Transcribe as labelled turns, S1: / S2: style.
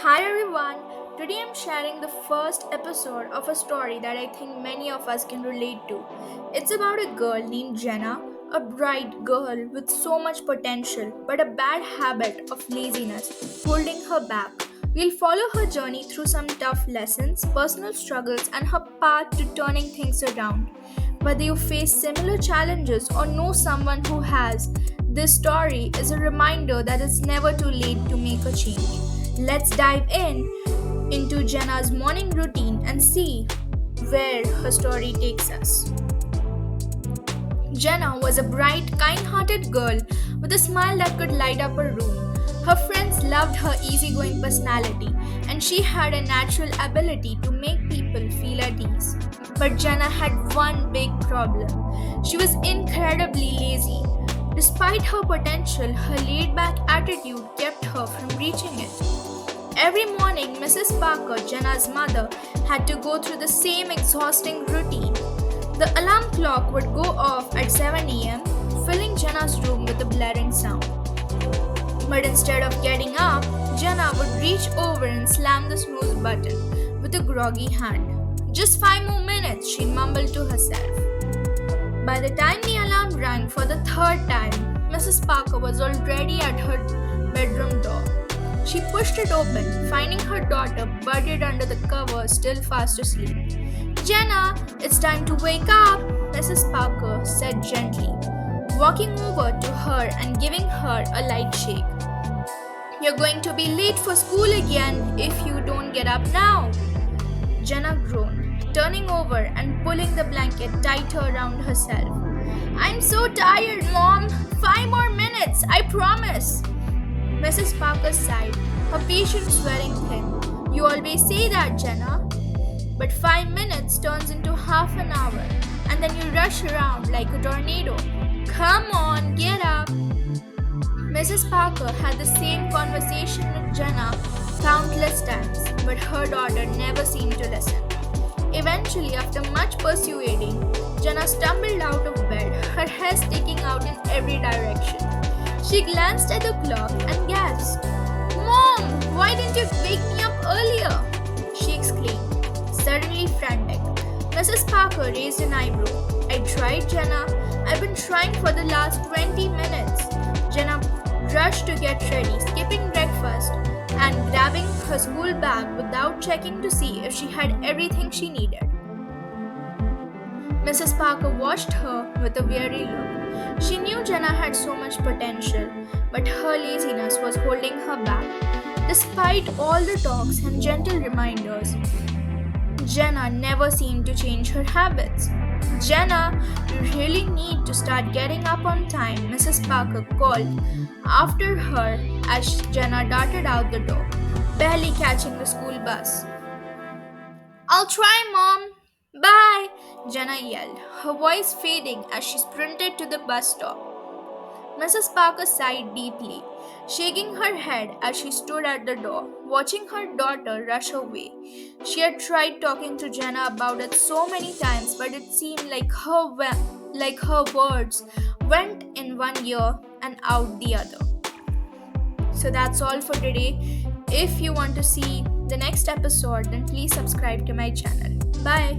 S1: Hi everyone! Today I'm sharing the first episode of a story that I think many of us can relate to. It's about a girl named Jenna, a bright girl with so much potential but a bad habit of laziness holding her back. We'll follow her journey through some tough lessons, personal struggles, and her path to turning things around. Whether you face similar challenges or know someone who has, this story is a reminder that it's never too late to make a change. Let's dive into Jenna's morning routine and see where her story takes us. Jenna was a bright, kind-hearted girl with a smile that could light up a room. Her friends loved her easygoing personality, and she had a natural ability to make people feel at ease. But Jenna had one big problem. She was incredibly lazy. Despite her potential, her laid back attitude kept her from reaching it. Every morning, Mrs. Parker, Jenna's mother, had to go through the same exhausting routine. The alarm clock would go off at 7 a.m., filling Jenna's room with a blaring sound. But instead of getting up, Jenna would reach over and slam the snooze button with a groggy hand. Just 5 more minutes, she mumbled to herself. By the time the alarm rang for the third time, Mrs. Parker was already at her bedroom door. She pushed it open, finding her daughter buried under the covers, still fast asleep. "Jenna, it's time to wake up," Mrs. Parker said gently, walking over to her and giving her a light shake. "You're going to be late for school again if you don't get up now." Jenna groaned, turning over and pulling the blanket tighter around herself. "I'm so tired, Mom. 5 more minutes, I promise." Mrs. Parker sighed, her patience wearing thin. "You always say that, Jenna. But 5 minutes turns into half an hour, and then you rush around like a tornado. Come on, get up." Mrs. Parker had the same conversation with Jenna countless times, but her daughter never seemed to listen. Eventually, after much persuading, Jenna stumbled out of bed, her hair sticking out in every direction. She glanced at the clock and gasped. "Mom, why didn't you wake me up earlier?" she exclaimed, suddenly frantic. Mrs. Parker raised an eyebrow. "I tried, Jenna. I've been trying for the last 20 minutes. Jenna rushed to get ready, skipping breakfast and grabbing her school bag without checking to see if she had everything she needed. Mrs. Parker watched her with a weary look. She knew Jenna had so much potential, but her laziness was holding her back. Despite all the talks and gentle reminders, Jenna never seemed to change her habits. "Jenna, you really need to start getting up on time," Mrs. Parker called after her as Jenna darted out the door, barely catching the school bus. "I'll try, Mom. Bye," Jenna yelled, her voice fading as she sprinted to the bus stop. Mrs. Parker sighed deeply, shaking her head as she stood at the door, watching her daughter rush away. She had tried talking to Jenna about it so many times, but it seemed like her words went in one ear and out the other. So that's all for today. If you want to see the next episode, then please subscribe to my channel. Bye.